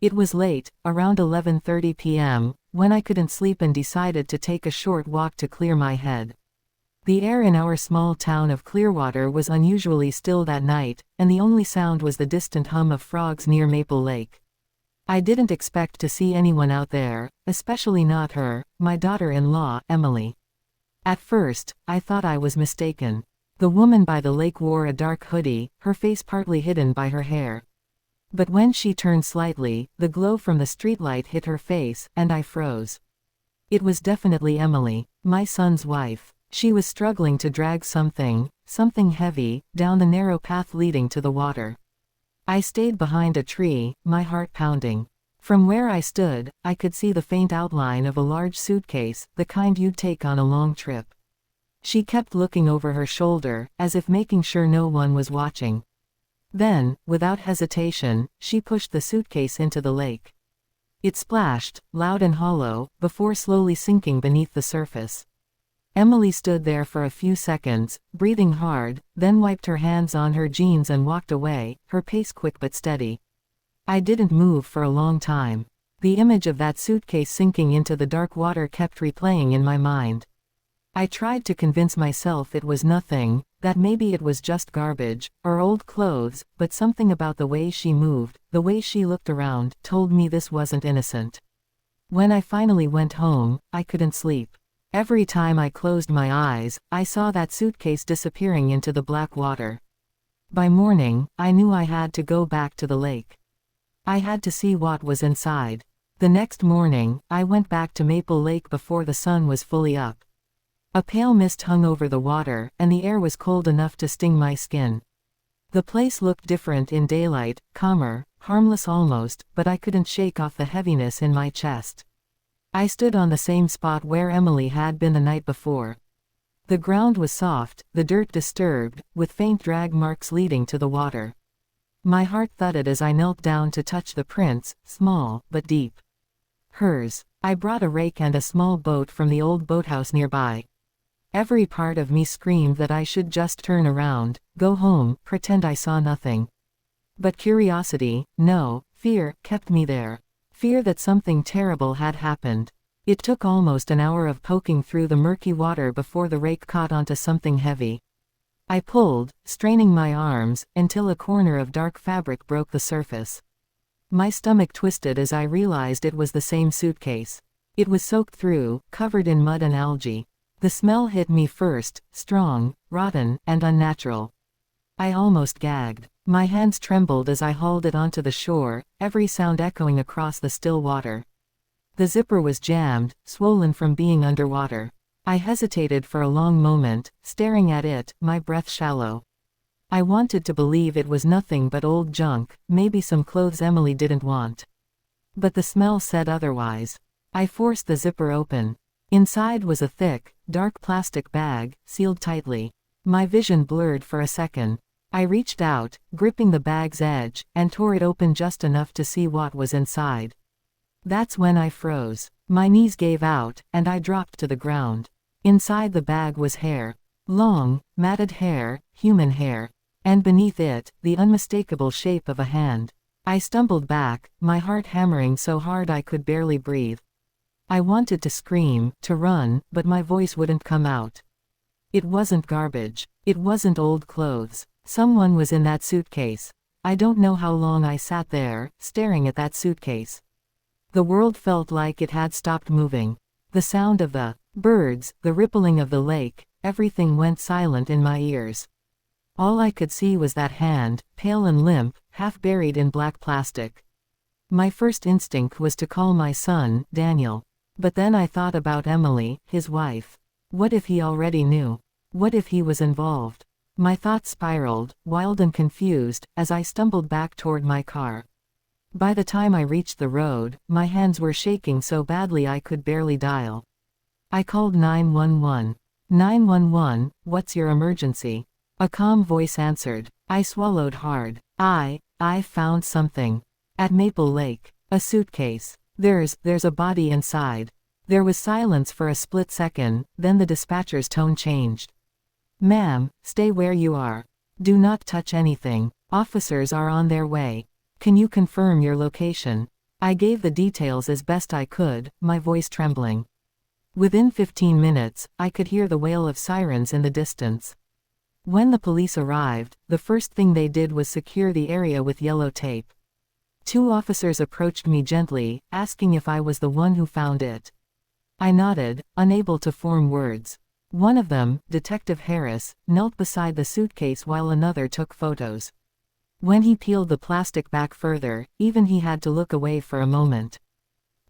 It was late, around 11:30 p.m., when I couldn't sleep and decided to take a short walk to clear my head. The air in our small town of Clearwater was unusually still that night, and the only sound was the distant hum of frogs near Maple Lake. I didn't expect to see anyone out there, especially not her, my daughter-in-law, Emily. At first, I thought I was mistaken. The woman by the lake wore a dark hoodie, her face partly hidden by her hair. But when she turned slightly, the glow from the streetlight hit her face, and I froze. It was definitely Emily, my son's wife. She was struggling to drag something heavy, down the narrow path leading to the water. I stayed behind a tree, my heart pounding. From where I stood, I could see the faint outline of a large suitcase, the kind you'd take on a long trip. She kept looking over her shoulder, as if making sure no one was watching. Then, without hesitation, she pushed the suitcase into the lake. It splashed, loud and hollow, before slowly sinking beneath the surface. Emily stood there for a few seconds, breathing hard, then wiped her hands on her jeans and walked away, her pace quick but steady. I didn't move for a long time. The image of that suitcase sinking into the dark water kept replaying in my mind. I tried to convince myself it was nothing, that maybe it was just garbage, or old clothes, but something about the way she moved, the way she looked around, told me this wasn't innocent. When I finally went home, I couldn't sleep. Every time I closed my eyes, I saw that suitcase disappearing into the black water. By morning, I knew I had to go back to the lake. I had to see what was inside. The next morning, I went back to Maple Lake before the sun was fully up. A pale mist hung over the water, and the air was cold enough to sting my skin. The place looked different in daylight, calmer, harmless almost, but I couldn't shake off the heaviness in my chest. I stood on the same spot where Emily had been the night before. The ground was soft, the dirt disturbed, with faint drag marks leading to the water. My heart thudded as I knelt down to touch the prints, small, but deep. Hers. I brought a rake and a small boat from the old boathouse nearby. Every part of me screamed that I should just turn around, go home, pretend I saw nothing. But curiosity, no, fear, kept me there. Fear that something terrible had happened. It took almost an hour of poking through the murky water before the rake caught onto something heavy. I pulled, straining my arms, until a corner of dark fabric broke the surface. My stomach twisted as I realized it was the same suitcase. It was soaked through, covered in mud and algae. The smell hit me first, strong, rotten, and unnatural. I almost gagged. My hands trembled as I hauled it onto the shore, every sound echoing across the still water. The zipper was jammed, swollen from being underwater. I hesitated for a long moment, staring at it, my breath shallow. I wanted to believe it was nothing but old junk, maybe some clothes Emily didn't want. But the smell said otherwise. I forced the zipper open. Inside was a thick, dark plastic bag, sealed tightly. My vision blurred for a second. I reached out, gripping the bag's edge, and tore it open just enough to see what was inside. That's when I froze. My knees gave out, and I dropped to the ground. Inside the bag was hair. Long, matted hair, human hair. And beneath it, the unmistakable shape of a hand. I stumbled back, my heart hammering so hard I could barely breathe. I wanted to scream, to run, but my voice wouldn't come out. It wasn't garbage. It wasn't old clothes. Someone was in that suitcase. I don't know how long I sat there, staring at that suitcase. The world felt like it had stopped moving. The sound of the birds, the rippling of the lake, everything went silent in my ears. All I could see was that hand, pale and limp, half buried in black plastic. My first instinct was to call my son, Daniel. But then I thought about Emily, his wife. What if he already knew? What if he was involved? My thoughts spiraled, wild and confused, as I stumbled back toward my car. By the time I reached the road, my hands were shaking so badly I could barely dial. I called 911. 911, what's your emergency? A calm voice answered. I swallowed hard. I found something. At Maple Lake. A suitcase. There's a body inside. There was silence for a split second, then the dispatcher's tone changed. Ma'am, stay where you are. Do not touch anything. Officers are on their way. Can you confirm your location? I gave the details as best I could, my voice trembling. Within 15 minutes, I could hear the wail of sirens in the distance. When the police arrived, the first thing they did was secure the area with yellow tape. 2 officers approached me gently, asking if I was the one who found it. I nodded, unable to form words. One of them, Detective Harris, knelt beside the suitcase while another took photos. When he peeled the plastic back further, even he had to look away for a moment.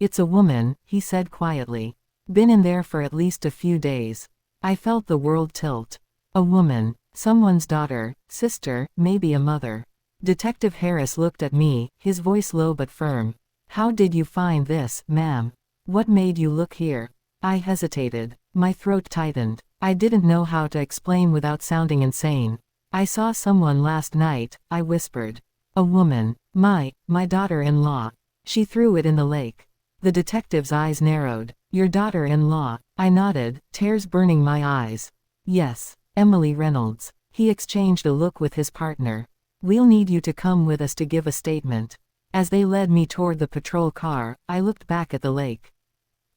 "It's a woman," he said quietly. "Been in there for at least a few days." I felt the world tilt. A woman. Someone's daughter, sister, maybe a mother. Detective Harris looked at me, his voice low but firm. "How did you find this, ma'am? What made you look here?" I hesitated. My throat tightened. I didn't know how to explain without sounding insane. "I saw someone last night," I whispered. "A woman. My daughter-in-law. She threw it in the lake." The detective's eyes narrowed. "Your daughter-in-law?" I nodded, tears burning my eyes. "Yes. Emily Reynolds." He exchanged a look with his partner. "We'll need you to come with us to give a statement." As they led me toward the patrol car, I looked back at the lake.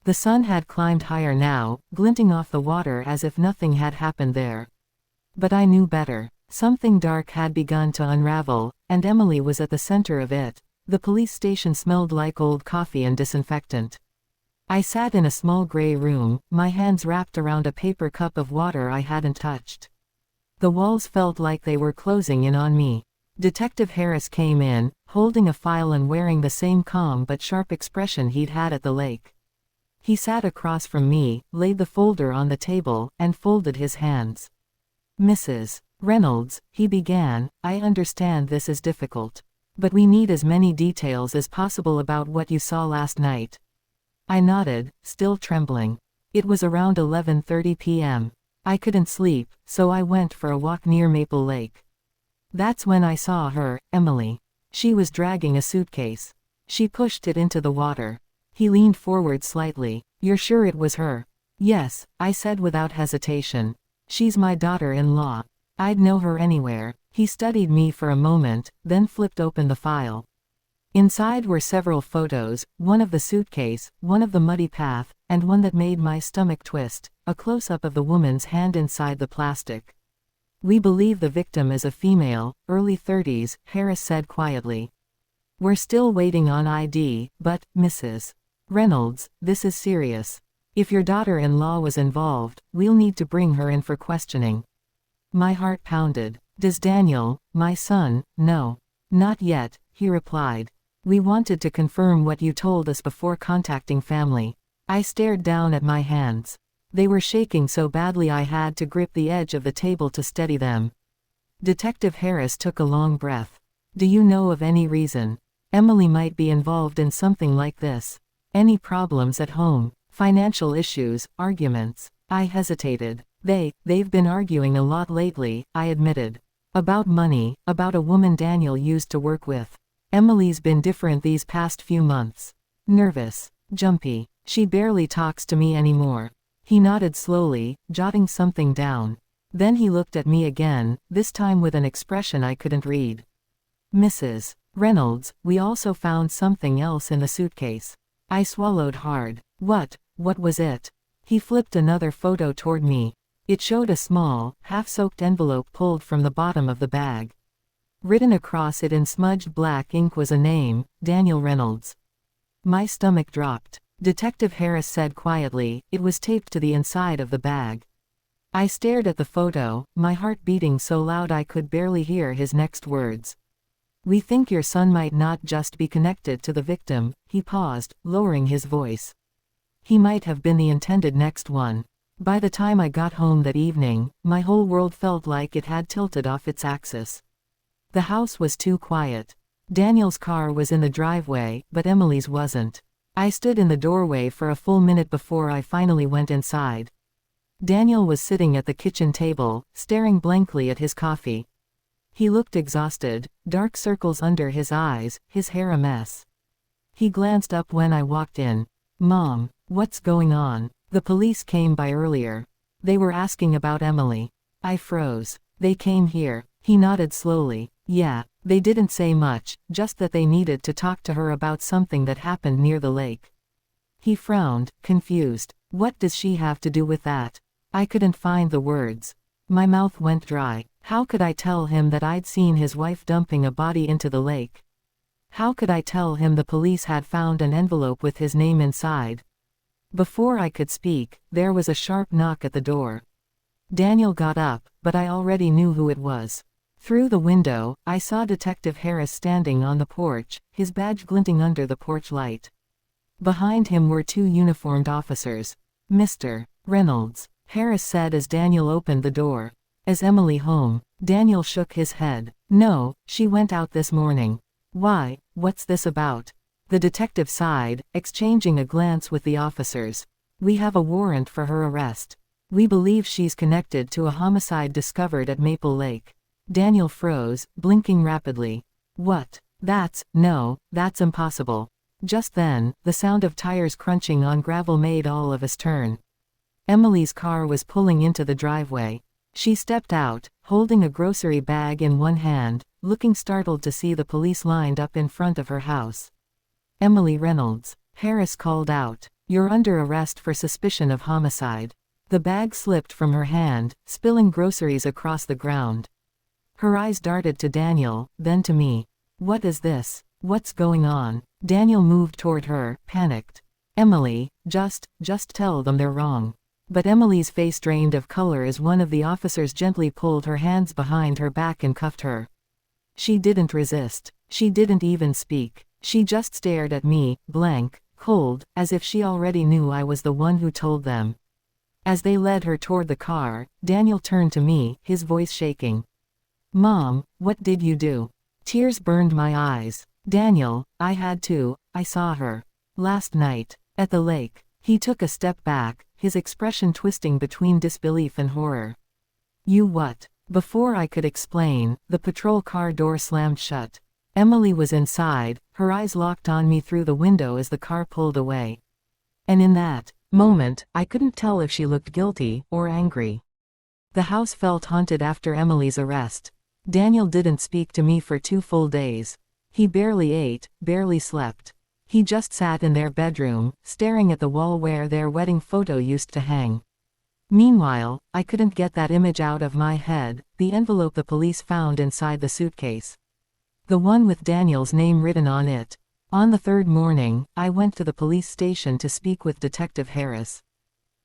The sun had climbed higher now, glinting off the water as if nothing had happened there. But I knew better. Something dark had begun to unravel, and Emily was at the center of it. The police station smelled like old coffee and disinfectant. I sat in a small gray room, my hands wrapped around a paper cup of water I hadn't touched. The walls felt like they were closing in on me. Detective Harris came in, holding a file and wearing the same calm but sharp expression he'd had at the lake. He sat across from me, laid the folder on the table, and folded his hands. "Mrs. Reynolds," he began, "I understand this is difficult. But we need as many details as possible about what you saw last night." I nodded, still trembling. It was around 11:30 p.m. I couldn't sleep, so I went for a walk near Maple Lake. That's when I saw her, Emily. She was dragging a suitcase. She pushed it into the water. He leaned forward slightly. "You're sure it was her?" "Yes," I said without hesitation. "She's my daughter-in-law. I'd know her anywhere." He studied me for a moment, then flipped open the file. Inside were several photos, one of the suitcase, one of the muddy path, and one that made my stomach twist, a close-up of the woman's hand inside the plastic. "We believe the victim is a female, early 30s, Harris said quietly. "We're still waiting on ID, but, Mrs. Reynolds, this is serious. If your daughter-in-law was involved, we'll need to bring her in for questioning." My heart pounded. "Does Daniel, my son, know?" "Not yet," he replied. "We wanted to confirm what you told us before contacting family." I stared down at my hands. They were shaking so badly I had to grip the edge of the table to steady them. Detective Harris took a long breath. "Do you know of any reason Emily might be involved in something like this? Any problems at home? Financial issues, arguments?" I hesitated. They've been arguing a lot lately," I admitted. "About money, about a woman Daniel used to work with. Emily's been different these past few months. Nervous. Jumpy. She barely talks to me anymore." He nodded slowly, jotting something down. Then he looked at me again, this time with an expression I couldn't read. "Mrs. Reynolds, we also found something else in the suitcase." I swallowed hard. What was it?" He flipped another photo toward me. It showed a small, half-soaked envelope pulled from the bottom of the bag. Written across it in smudged black ink was a name, Daniel Reynolds. My stomach dropped. Detective Harris said quietly, "It was taped to the inside of the bag." I stared at the photo, my heart beating so loud I could barely hear his next words. "We think your son might not just be connected to the victim," he paused, lowering his voice. "He might have been the intended next one." By the time I got home that evening, my whole world felt like it had tilted off its axis. The house was too quiet. Daniel's car was in the driveway, but Emily's wasn't. I stood in the doorway for a full minute before I finally went inside. Daniel was sitting at the kitchen table, staring blankly at his coffee. He looked exhausted, dark circles under his eyes, his hair a mess. He glanced up when I walked in. "Mom, what's going on?" "The police came by earlier. They were asking about Emily." I froze. "They came here." He nodded slowly. Yeah, they didn't say much, just that they needed to talk to her about something that happened near the lake. He frowned, confused. What does she have to do with that? I couldn't find the words. My mouth went dry. How could I tell him that I'd seen his wife dumping a body into the lake? How could I tell him the police had found an envelope with his name inside? Before I could speak, there was a sharp knock at the door. Daniel got up, but I already knew who it was. Through the window, I saw Detective Harris standing on the porch, his badge glinting under the porch light. Behind him were two uniformed officers. "Mr. Reynolds," Harris said as Daniel opened the door. "Is Emily home?" Daniel shook his head. "No, she went out this morning." "Why, what's this about?" The detective sighed, exchanging a glance with the officers. "We have a warrant for her arrest. We believe she's connected to a homicide discovered at Maple Lake." Daniel froze, blinking rapidly. "What? No, that's impossible." Just then, the sound of tires crunching on gravel made all of us turn. Emily's car was pulling into the driveway. She stepped out, holding a grocery bag in one hand, looking startled to see the police lined up in front of her house. "Emily Reynolds," Harris called out. "You're under arrest for suspicion of homicide." The bag slipped from her hand, spilling groceries across the ground. Her eyes darted to Daniel, then to me. "What is this? What's going on?" Daniel moved toward her, panicked. "Emily, just tell them they're wrong." But Emily's face drained of color as one of the officers gently pulled her hands behind her back and cuffed her. She didn't resist. She didn't even speak. She just stared at me, blank, cold, as if she already knew I was the one who told them. As they led her toward the car, Daniel turned to me, his voice shaking. "Mom, what did you do?" Tears burned my eyes. "Daniel, I had to. I saw her. Last night. At the lake." He took a step back, his expression twisting between disbelief and horror. "You what?" Before I could explain, the patrol car door slammed shut. Emily was inside, her eyes locked on me through the window as the car pulled away. And in that moment, I couldn't tell if she looked guilty or angry. The house felt haunted after Emily's arrest. Daniel didn't speak to me for 2 full days. He barely ate, barely slept. He just sat in their bedroom, staring at the wall where their wedding photo used to hang. Meanwhile, I couldn't get that image out of my head, the envelope the police found inside the suitcase. The one with Daniel's name written on it. On the 3rd morning, I went to the police station to speak with Detective Harris.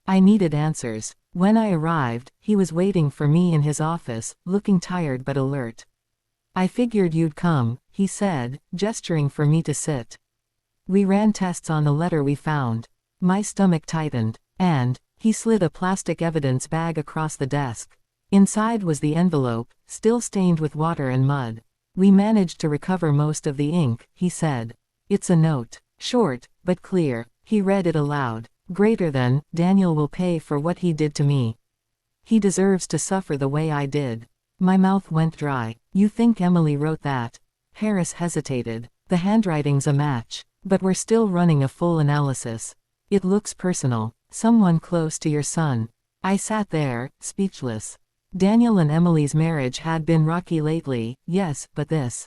I needed answers. When I arrived, he was waiting for me in his office, looking tired but alert. "I figured you'd come," he said, gesturing for me to sit. "We ran tests on the letter we found." My stomach tightened. "And?" He slid a plastic evidence bag across the desk. Inside was the envelope, still stained with water and mud. "We managed to recover most of the ink," he said. "It's a note. Short, but clear." He read it aloud. "Greater than, Daniel will pay for what he did to me. He deserves to suffer the way I did." My mouth went dry. "You think Emily wrote that?" Harris hesitated. "The handwriting's a match. But we're still running a full analysis. It looks personal. Someone close to your son." I sat there, speechless. Daniel and Emily's marriage had been rocky lately, yes, but this.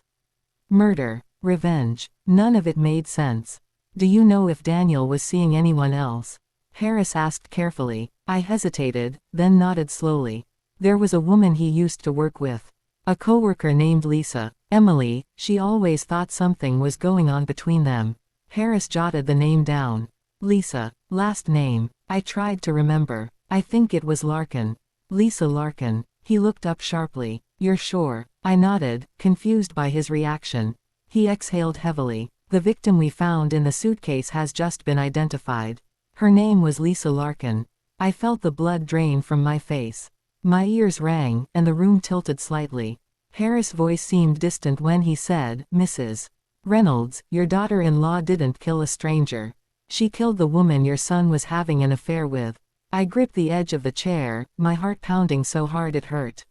Murder. Revenge. None of it made sense. "Do you know if Daniel was seeing anyone else?" Harris asked carefully. I hesitated, then nodded slowly. "There was a woman he used to work with. A coworker named Lisa. Emily, she always thought something was going on between them." Harris jotted the name down. "Lisa. Last name." I tried to remember. "I think it was Larkin." "Lisa Larkin." He looked up sharply. "You're sure?" I nodded, confused by his reaction. He exhaled heavily. "The victim we found in the suitcase has just been identified. Her name was Lisa Larkin." I felt the blood drain from my face. My ears rang, and the room tilted slightly. Harris' voice seemed distant when he said, "Mrs. Reynolds, your daughter-in-law didn't kill a stranger. She killed the woman your son was having an affair with." I gripped the edge of the chair, my heart pounding so hard it hurt.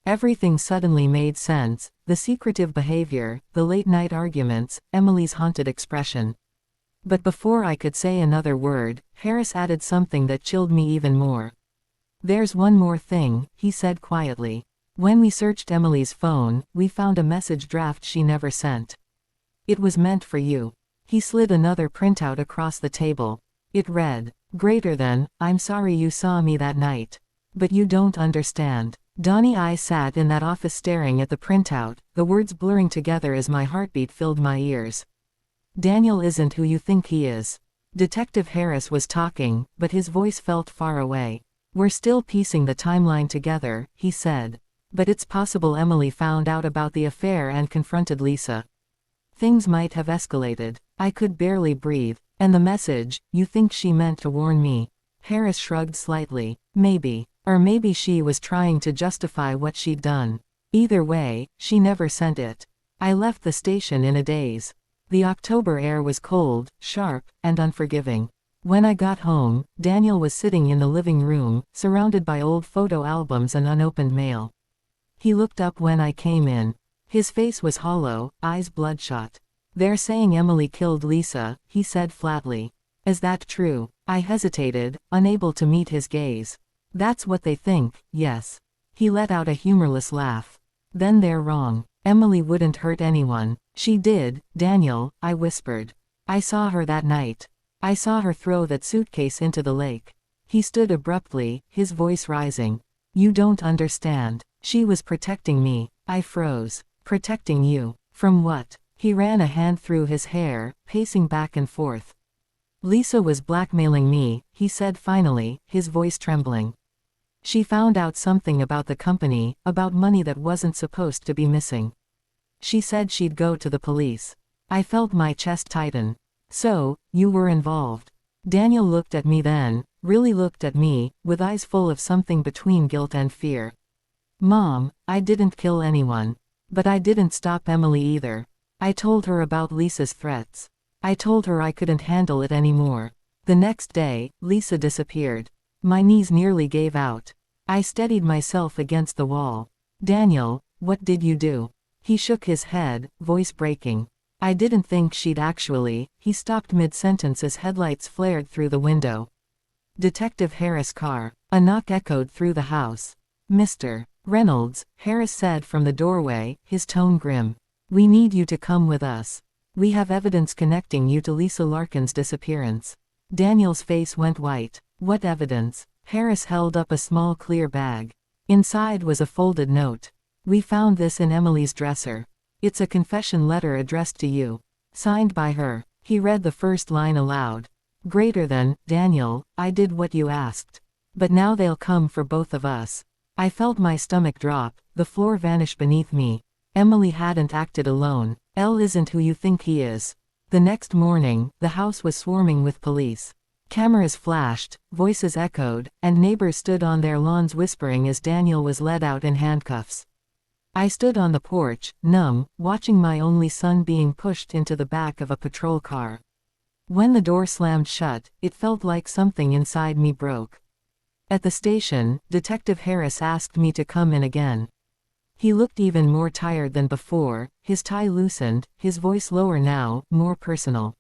Everything suddenly made sense, the secretive behavior, the late-night arguments, Emily's haunted expression. But before I could say another word, Harris added something that chilled me even more. "There's one more thing," he said quietly. When we searched Emily's phone, we found a message draft she never sent. It was meant for you. He slid another printout across the table. It read, greater than, I'm sorry you saw me that night. But you don't understand. Donnie. I sat in that office staring at the printout, the words blurring together as my heartbeat filled my ears. Daniel isn't who you think he is. Detective Harris was talking, but his voice felt far away. We're still piecing the timeline together, he said. But it's possible Emily found out about the affair and confronted Lisa. Things might have escalated. I could barely breathe. And the message, you think she meant to warn me? Harris shrugged slightly. Maybe. Or maybe she was trying to justify what she'd done. Either way, she never sent it. I left the station in a daze. The October air was cold, sharp, and unforgiving. When I got home, Daniel was sitting in the living room, surrounded by old photo albums and unopened mail. He looked up when I came in. His face was hollow, eyes bloodshot. They're saying Emily killed Lisa, he said flatly. Is that true? I hesitated, unable to meet his gaze. That's what they think, yes. He let out a humorless laugh. Then they're wrong. Emily wouldn't hurt anyone. She did, Daniel, I whispered. I saw her that night. I saw her throw that suitcase into the lake. He stood abruptly, his voice rising. You don't understand. She was protecting me. I froze. Protecting you. From what? He ran a hand through his hair, pacing back and forth. Lisa was blackmailing me, he said finally, his voice trembling. She found out something about the company, about money that wasn't supposed to be missing. She said she'd go to the police. I felt my chest tighten. So, you were involved. Daniel looked at me then, really looked at me, with eyes full of something between guilt and fear. Mom, I didn't kill anyone. But I didn't stop Emily either. I told her about Lisa's threats. I told her I couldn't handle it anymore. The next day, Lisa disappeared. My knees nearly gave out. I steadied myself against the wall. Daniel, what did you do? He shook his head, voice breaking. I didn't think she'd actually. He stopped mid-sentence as headlights flared through the window. Detective Harris' car. A knock echoed through the house. Mr. Reynolds, Harris said from the doorway, his tone grim. We need you to come with us. We have evidence connecting you to Lisa Larkin's disappearance. Daniel's face went white. What evidence? Harris held up a small clear bag. Inside was a folded note. We found this in Emily's dresser. It's a confession letter addressed to you. Signed by her. He read the first line aloud. Greater than, Daniel, I did what you asked. But now they'll come for both of us. I felt my stomach drop, the floor vanish beneath me. Emily hadn't acted alone. Elle isn't who you think he is. The next morning, the house was swarming with police. Cameras flashed, voices echoed, and neighbors stood on their lawns whispering as Daniel was led out in handcuffs. I stood on the porch, numb, watching my only son being pushed into the back of a patrol car. When the door slammed shut, it felt like something inside me broke. At the station, Detective Harris asked me to come in again. He looked even more tired than before, his tie loosened, his voice lower now, more personal.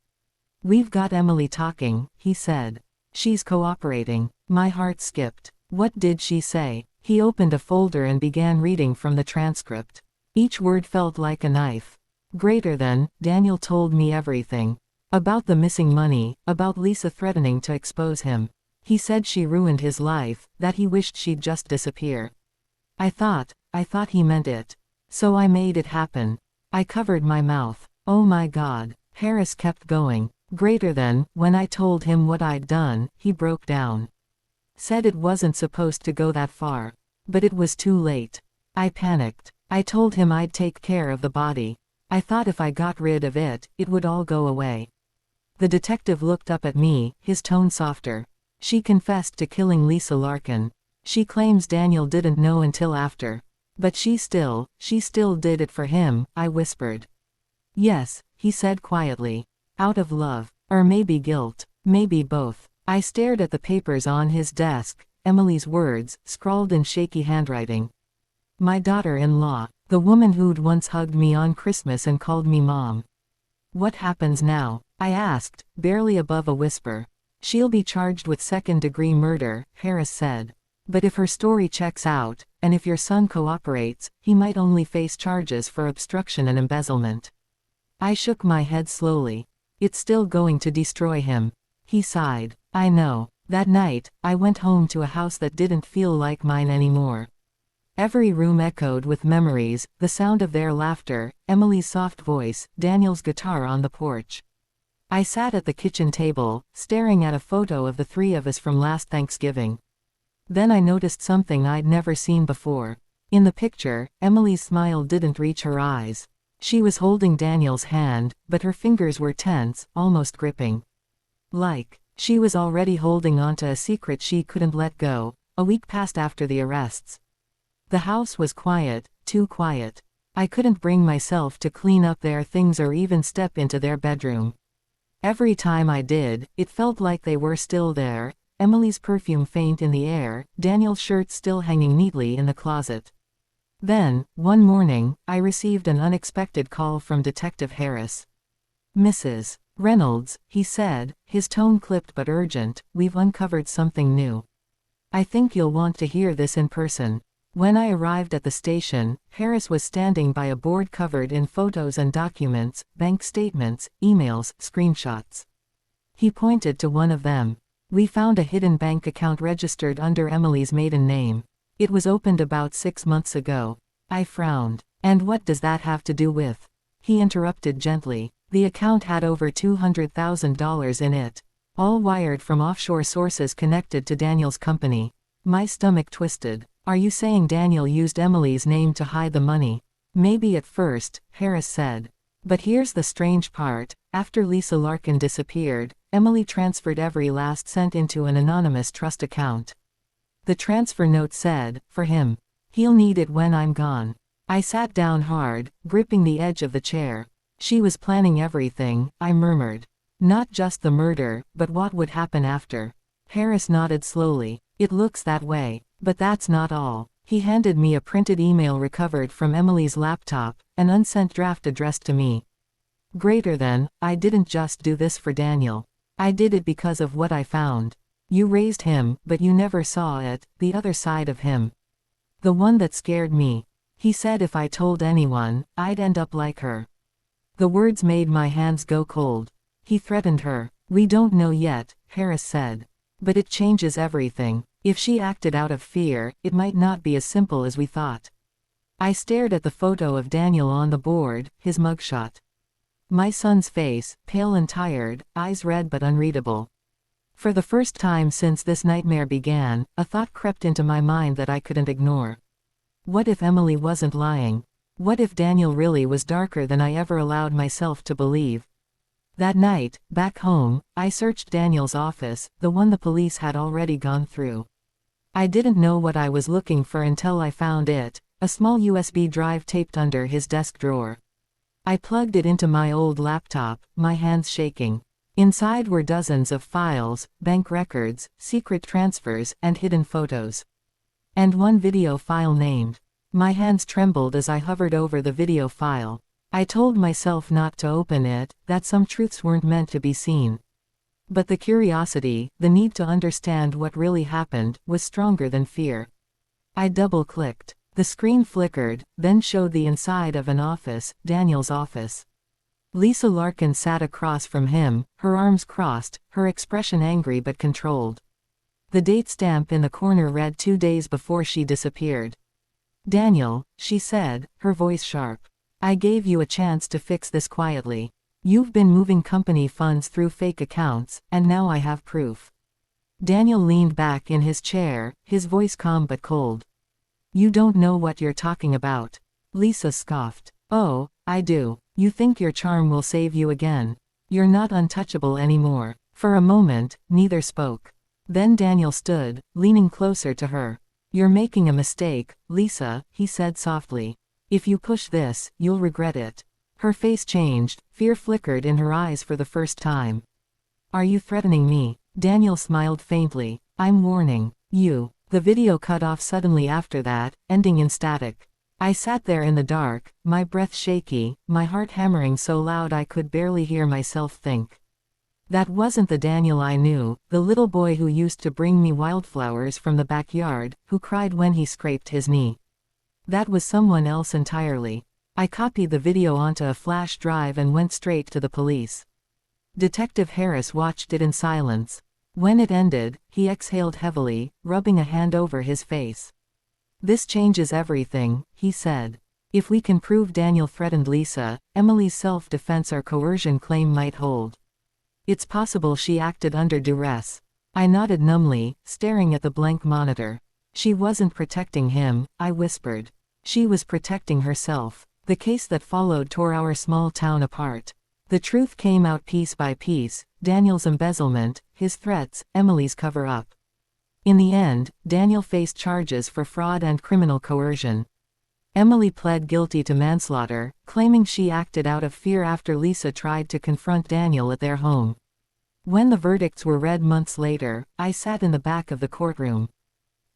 We've got Emily talking, he said. She's cooperating. My heart skipped. What did she say? He opened a folder and began reading from the transcript. Each word felt like a knife. Greater than, Daniel told me everything. About the missing money, about Lisa threatening to expose him. He said she ruined his life, that he wished she'd just disappear. I thought he meant it. So I made it happen. I covered my mouth. Oh my God. Harris kept going. Greater than, when I told him what I'd done, he broke down. Said it wasn't supposed to go that far. But it was too late. I panicked. I told him I'd take care of the body. I thought if I got rid of it, it would all go away. The detective looked up at me, his tone softer. She confessed to killing Lisa Larkin. She claims Daniel didn't know until after. But she still did it for him, I whispered. Yes, he said quietly. Out of love. Or maybe guilt. Maybe both. I stared at the papers on his desk, Emily's words, scrawled in shaky handwriting. My daughter-in-law. The woman who'd once hugged me on Christmas and called me mom. What happens now? I asked, barely above a whisper. She'll be charged with second-degree murder, Harris said. But if her story checks out, and if your son cooperates, he might only face charges for obstruction and embezzlement. I shook my head slowly. It's still going to destroy him. He sighed. I know. That night, I went home to a house that didn't feel like mine anymore. Every room echoed with memories, the sound of their laughter, Emily's soft voice, Daniel's guitar on the porch. I sat at the kitchen table, staring at a photo of the three of us from last Thanksgiving. Then I noticed something I'd never seen before. In the picture, Emily's smile didn't reach her eyes. She was holding Daniel's hand, but her fingers were tense, almost gripping. Like she was already holding onto a secret she couldn't let go. A week passed after the arrests. The house was quiet, too quiet. I couldn't bring myself to clean up their things or even step into their bedroom. Every time I did, it felt like they were still there. Emily's perfume faint in the air, Daniel's shirt still hanging neatly in the closet. Then, one morning, I received an unexpected call from Detective Harris. "Mrs. Reynolds," he said, his tone clipped but urgent, "we've uncovered something new. I think you'll want to hear this in person." When I arrived at the station, Harris was standing by a board covered in photos and documents, bank statements, emails, screenshots. He pointed to one of them. "We found a hidden bank account registered under Emily's maiden name. It was opened about 6 months ago." I frowned. "And what does that have to do with?" He interrupted gently. "The account had over $200,000 in it, all wired from offshore sources connected to Daniel's company." My stomach twisted. "Are you saying Daniel used Emily's name to hide the money?" "Maybe at first," Harris said. "But here's the strange part. After Lisa Larkin disappeared, Emily transferred every last cent into an anonymous trust account. The transfer note said, 'For him. He'll need it when I'm gone.'" I sat down hard, gripping the edge of the chair. "She was planning everything," I murmured. "Not just the murder, but what would happen after." Harris nodded slowly. "It looks that way. But that's not all." He handed me a printed email recovered from Emily's laptop, an unsent draft addressed to me. "Greater than, I didn't just do this for Daniel. I did it because of what I found. You raised him, but you never saw it, the other side of him. The one that scared me. He said if I told anyone, I'd end up like her." The words made my hands go cold. "He threatened her." "We don't know yet," Harris said. "But it changes everything. If she acted out of fear, it might not be as simple as we thought." I stared at the photo of Daniel on the board, his mugshot. My son's face, pale and tired, eyes red but unreadable. For the first time since this nightmare began, a thought crept into my mind that I couldn't ignore. What if Emily wasn't lying? What if Daniel really was darker than I ever allowed myself to believe? That night, back home, I searched Daniel's office, the one the police had already gone through. I didn't know what I was looking for until I found it, a small USB drive taped under his desk drawer. I plugged it into my old laptop, my hands shaking. Inside were dozens of files, bank records, secret transfers, and hidden photos. And one video file named. My hands trembled as I hovered over the video file. I told myself not to open it, that some truths weren't meant to be seen. But the curiosity, the need to understand what really happened, was stronger than fear. I double-clicked. The screen flickered, then showed the inside of an office, Daniel's office. Lisa Larkin sat across from him, her arms crossed, her expression angry but controlled. The date stamp in the corner read 2 days before she disappeared. "Daniel," she said, her voice sharp. "I gave you a chance to fix this quietly. You've been moving company funds through fake accounts, and now I have proof." Daniel leaned back in his chair, his voice calm but cold. "You don't know what you're talking about." Lisa scoffed. "Oh, I do. You think your charm will save you again. You're not untouchable anymore." For a moment, neither spoke. Then Daniel stood, leaning closer to her. "You're making a mistake, Lisa," he said softly. "If you push this, you'll regret it." Her face changed, fear flickered in her eyes for the first time. "Are you threatening me?" Daniel smiled faintly. "I'm warning you." The video cut off suddenly after that, ending in static. I sat there in the dark, my breath shaky, my heart hammering so loud I could barely hear myself think. That wasn't the Daniel I knew, the little boy who used to bring me wildflowers from the backyard, who cried when he scraped his knee. That was someone else entirely. I copied the video onto a flash drive and went straight to the police. Detective Harris watched it in silence. When it ended, he exhaled heavily, rubbing a hand over his face. "This changes everything," he said. "If we can prove Daniel threatened Lisa, Emily's self-defense or coercion claim might hold. It's possible she acted under duress." I nodded numbly, staring at the blank monitor. "She wasn't protecting him," I whispered. "She was protecting herself." The case that followed tore our small town apart. The truth came out piece by piece: Daniel's embezzlement, his threats, Emily's cover-up. In the end, Daniel faced charges for fraud and criminal coercion. Emily pled guilty to manslaughter, claiming she acted out of fear after Lisa tried to confront Daniel at their home. When the verdicts were read months later, I sat in the back of the courtroom.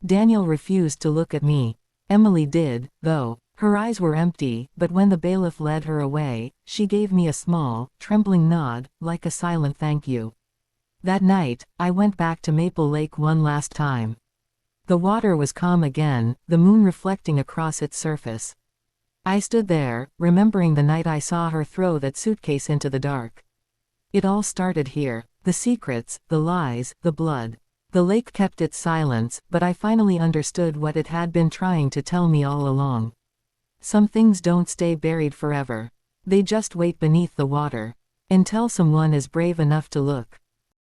Daniel refused to look at me. Emily did, though. Her eyes were empty, but when the bailiff led her away, she gave me a small, trembling nod, like a silent thank you. That night, I went back to Maple Lake one last time. The water was calm again, the moon reflecting across its surface. I stood there, remembering the night I saw her throw that suitcase into the dark. It all started here. The secrets, the lies, the blood. The lake kept its silence, but I finally understood what it had been trying to tell me all along. Some things don't stay buried forever. They just wait beneath the water. Until someone is brave enough to look.